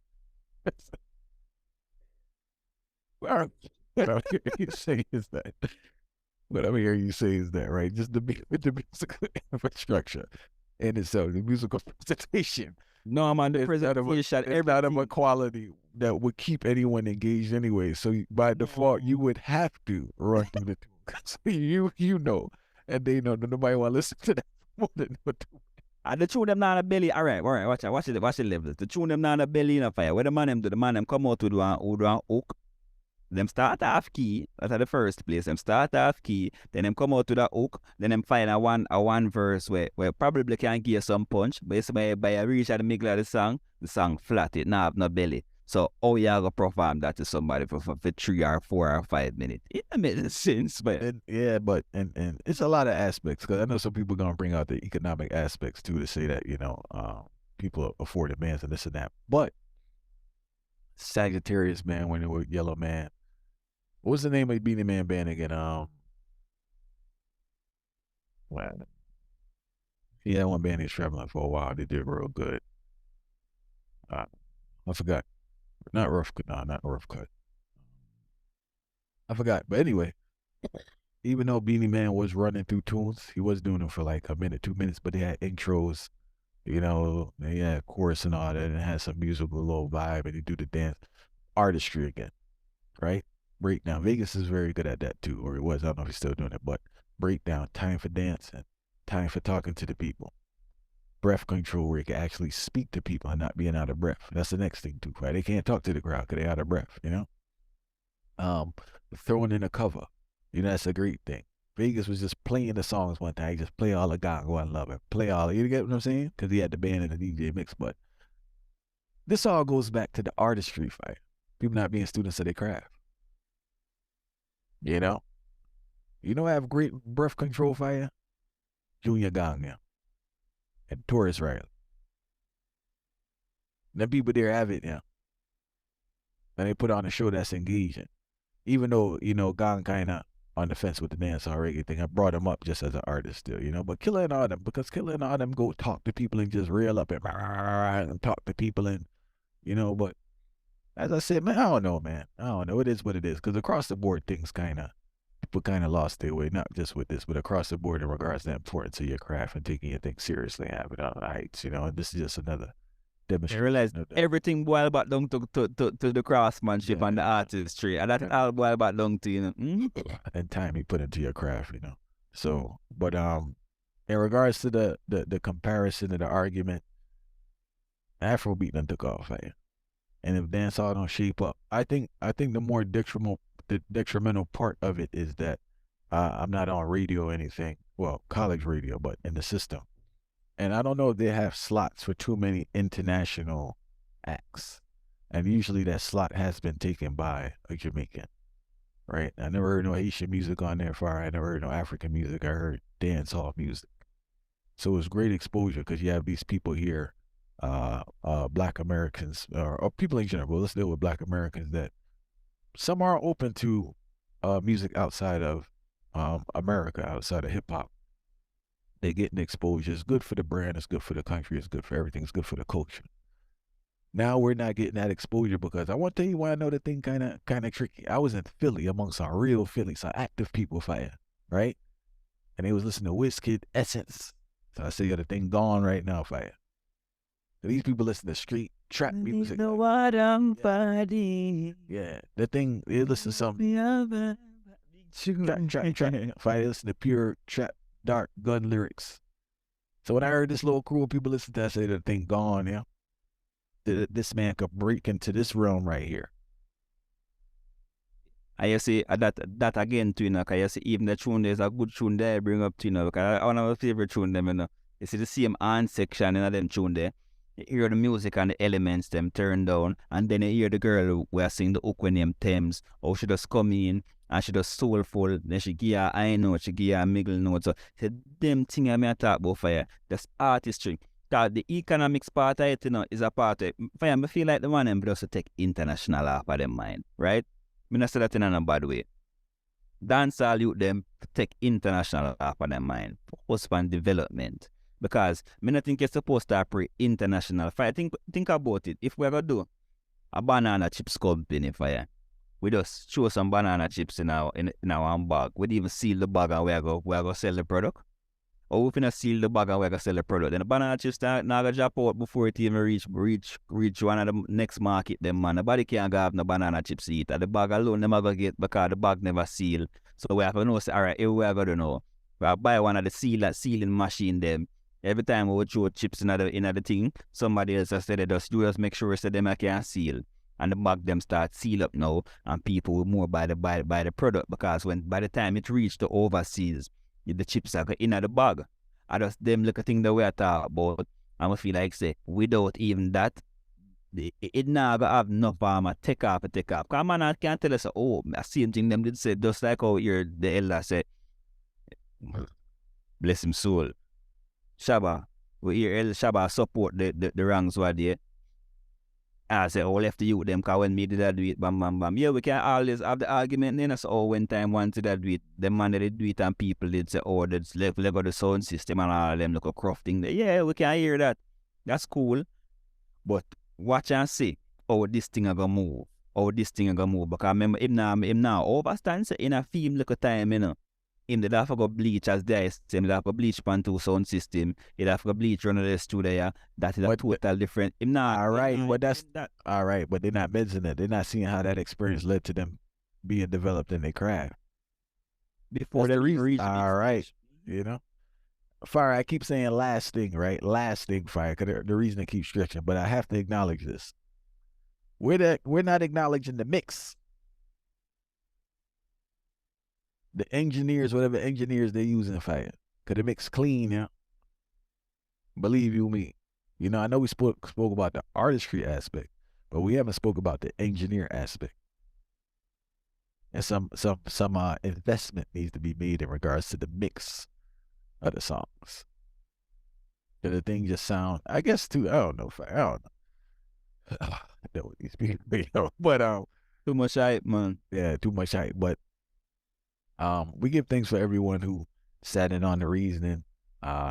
What I'm hearing you say is that. What I'm hearing you say is that, right? Just the musical infrastructure and itself, the musical presentation. No, man, the presentation, it's not of a quality that would keep anyone engaged anyway. So by default, you would have to run through the Cause you know, and they know that nobody want to listen to that more than what. And the tune them not a belly. All right, watch the levels. The tune them not a belly in a fire. What the man them do? The man them come out to do an hook. Them start off key. That's at the first place. Them start off key. Then them come out to the hook. Then them find a one verse where probably can give you some punch. But it's by a reach at the middle of the song flat. It not have no belly. So how you gonna perform that to somebody for 3 or 4 or 5 minutes? It don't make sense, but And it's a lot of aspects, because I know some people gonna bring out the economic aspects too to say that people afford demands and this and that. But Sagittarius, man, when they were Yellow Man, what was the name of the Beanie Man band again? Well, he had one band he was traveling for a while. They did real good. I forgot. Not Rough Cut. No, not Rough Cut. I forgot. But anyway, even though Beanie Man was running through tunes, he was doing them for like a minute, 2 minutes, but they had intros, they had chorus and all that, and it had some musical little vibe, and they do the dance artistry again, right? Breakdown. Vegas is very good at that too, or it was. I don't know if he's still doing it, but breakdown, time for dancing, time for talking to the people. Breath control where you can actually speak to people and not being out of breath. That's the next thing too, right? They can't talk to the crowd because they're out of breath, Throwing in a cover, that's a great thing. Vegas was just playing the songs one time. He just play all the Gongo and Love It. Play all, you get what I'm saying? Because he had the band and the DJ mix. But this all goes back to the artistry fight. People not being students of their craft. You know have great breath control fire? Junior Gong, yeah. And Taurus Riley. Them people there have it, yeah. And they put on a show that's engaging. Even though, Gong kind of on the fence with the dancehall reggae thing, I brought him up just as an artist still, But Killer and all them, because Killer and all them go talk to people and just reel up and talk to people and, but as I said, man, I don't know, man. I don't know. It is what it is. Because across the board, people kind of lost their way, not just with this, but across the board in regards to the importance of your craft and taking your thing seriously and having it on the heights, And this is just another demonstration. I realize everything boil back down to the craftsmanship and the artistry. And that's all boil back down to, And time you put into your craft, So, but in regards to the comparison of the argument, Afrobeat done took off, right? And if dancehall don't shape up, I think the more detrimental part of it is that I'm not on radio or anything. Well, college radio, but in the system. And I don't know if they have slots for too many international acts. And usually that slot has been taken by a Jamaican, right? I never heard no Haitian music on there far. I never heard no African music. I heard dancehall music. So it's great exposure because you have these people here, Black Americans, or people in general. Let's deal with Black Americans that some are open to music outside of America, outside of hip hop. They're getting exposure. It's good for the brand. It's good for the country. It's good for everything. It's good for the culture. Now we're not getting that exposure because I want to tell you why I know the thing kind of tricky. I was in Philly amongst some real Philly, some active people fire, right? And they was listening to Wizkid, Essence. So I say, the thing gone right now fire. So these people listen to street trap music. You know what I'm fighting. Yeah, the thing, they listen to some trap. Fire, listen to pure trap, dark gun lyrics. So when I heard this little crew of people listen to that, I say the thing gone, yeah. This man could break into this realm right here. And you see that again too, because you see even the tune, there's a good tune there bring up to, because one of my favorite tune them, you see the same hand section in them tune there. You hear the music and the elements them turn down, and then you hear the girl who are singing the hook when named Thames, how she just come in and she just soulful, then she give her high note, she give her middle note. So them thing I may talk about for you, that's artistry. Because the economics part of it, is a part of it. For you, I feel like the one them just to take international off of them mind, right? I not say that in a bad way. Dancehall youth them take international off of them mind. Focus on development. Because I not think you're supposed to operate international. For you, think about it. If we're going to do a banana chips company for you, we just show some banana chips in our bag. We even seal the bag and we're going to sell the product. Or we finna seal the bag and we're going to sell the product. Then the banana chips not going to drop out before it even reach one of the next market them, man. Nobody can't have no banana chips eat. The bag alone them going to get because the bag never seal. So we have to know, say, all right, here we are going to know. We have to buy one of the sealing machine them. Every time we would throw chips in the thing, somebody else has said, you just make sure say them I can seal. And the bag them start seal up now, and people will more buy the product, because by the time it reach the overseas, the chips are in the bag. I just them look a thing that we are talking about, and we feel like say without even that, it never have no farmer take off. Because man can't tell us, oh, same thing them did say, just like how here the elder said, bless him soul. Shabba, we hear El Shabba support the ranks were there. I say, oh, left the youth them, because when me did that do it, bam, bam, bam. Yeah, we can always have the argument then. So, when time one did that do it, the man that did do it, and people did say, oh, that's left the sound system and all them look a crafting there. Yeah, we can hear that. That's cool. But watch and see how this thing are gonna move. Because remember, him now overstand, say, in a film look a time, you know. Him did have to go bleach as there, him did have to bleach pan to sound system, he have to go bleach run of the studio, that is a total different. Him now, all right, but that's that. All right, but they're not mentioning it. They're not seeing how that experience led to them being developed in their craft before they reach. All right, you know. Fire, I keep saying last thing, right? Last thing, Fire, because the reason I keep stretching, but I have to acknowledge this. We're not acknowledging the mix. The engineers, whatever engineers they're using, Fire, because the mix clean, yeah. Believe you me. You know, I know we spoke about the artistry aspect, but we haven't spoke about the engineer aspect. And some investment needs to be made in regards to the mix of the songs. The thing just sound, I guess too, I don't know. I know what these people, but too much hype, man. Yeah, too much hype. But we give thanks for everyone who sat in on the reasoning.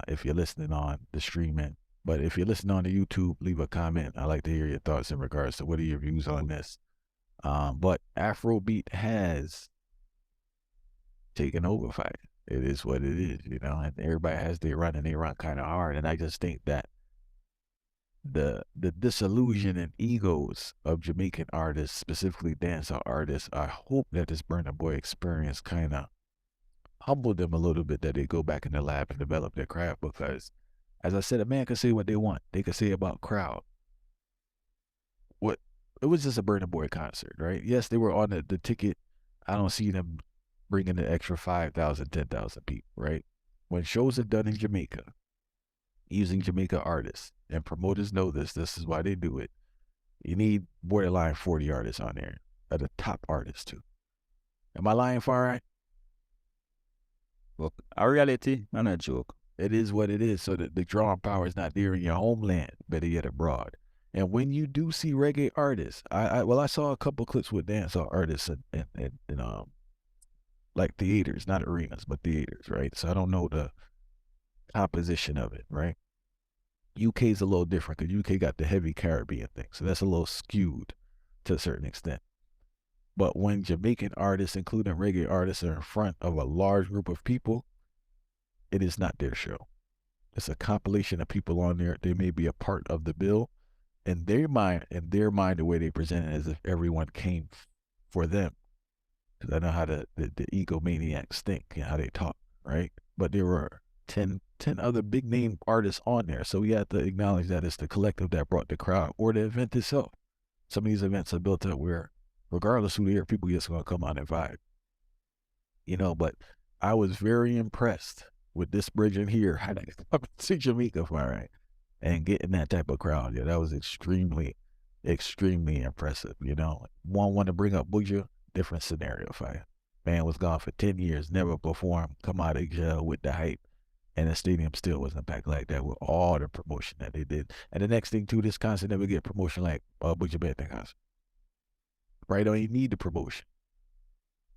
If you're listening on the streaming, but if you're listening on the YouTube, leave a comment. I like to hear your thoughts in regards to what are your views on this. But Afrobeat has taken over fight. It is what it is, you know, and everybody has their run, and they run kind of hard. And I just think that the disillusion and egos of Jamaican artists, specifically dancehall artists, I hope that this Burna Boy experience kind of humbled them a little bit, that they go back in the lab and develop their craft. Because, as I said, a man can say what they want. They can say about crowd. What it was just a Burna Boy concert, right? Yes, they were on the ticket. I don't see them bringing the extra 5,000, 10,000 people, right? When shows are done in Jamaica, using Jamaica artists, and promoters know this is why they do it, you need borderline 40 artists on there, are the top artists too. Am I lying, Farai? Well, a reality, not a joke. It is what it is. So the drawing power is not there in your homeland, better yet abroad. And when you do see reggae artists, I saw a couple clips with dancehall artists in like theaters, not arenas, but theaters, right? So I don't know the composition of it, right? UK's a little different because UK got the heavy Caribbean thing, so that's a little skewed to a certain extent. But when Jamaican artists, including reggae artists, are in front of a large group of people, it is not their show. It's a compilation of people on there. They may be a part of the bill. In their mind, the way they present it, as if everyone came for them. Because I know how the egomaniacs think and how they talk, right? But there were 10 other big name artists on there. So we have to acknowledge that it's the collective that brought the crowd, or the event itself. Some of these events are built up where, regardless who they are, people just gonna come out and vibe. You know, but I was very impressed with this bridge in here. How they come to Jamaica for, right? And getting that type of crowd. Yeah, that was extremely, extremely impressive. You know, one want to bring up Buja, different scenario fight. Man was gone for 10 years, never performed, come out of jail with the hype, and the stadium still wasn't packed like that with all the promotion that they did. And the next thing too, this concert never get promotion like Buja Banton concert. Right? Don't even need the promotion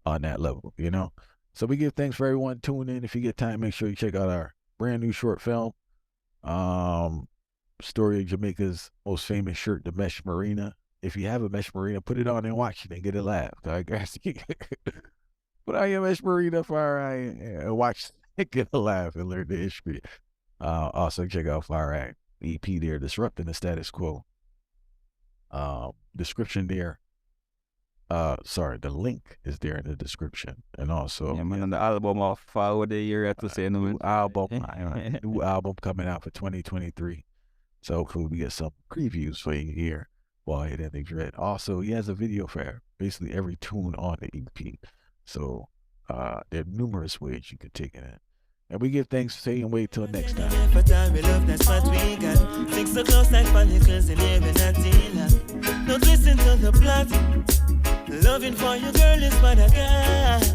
on that level, you know? So we give thanks for everyone tuning in. If you get time, make sure you check out our brand new short film. Story of Jamaica's most famous shirt, the Mesh Marina. If you have a Mesh Marina, put it on and watch it and get a laugh. I guess put on your Mesh Marina and watch it, get a laugh and learn the history. Also check out Fire EP there, Disrupting the Status Quo. Description there. sorry, the link is there in the description. And also, Yeah, man, on the album of what the year at to say no new album, new album coming out for 2023. So hopefully we get some previews for you here while it ending's read. Also, he has a video for basically every tune on the EP. So there are numerous ways you could take it in. And we give thanks for saying wait till next time. For time we love, that's what we got. Things so close like follicles and even a dealer. Don't listen to the plot. Loving for you, girl, is what I got.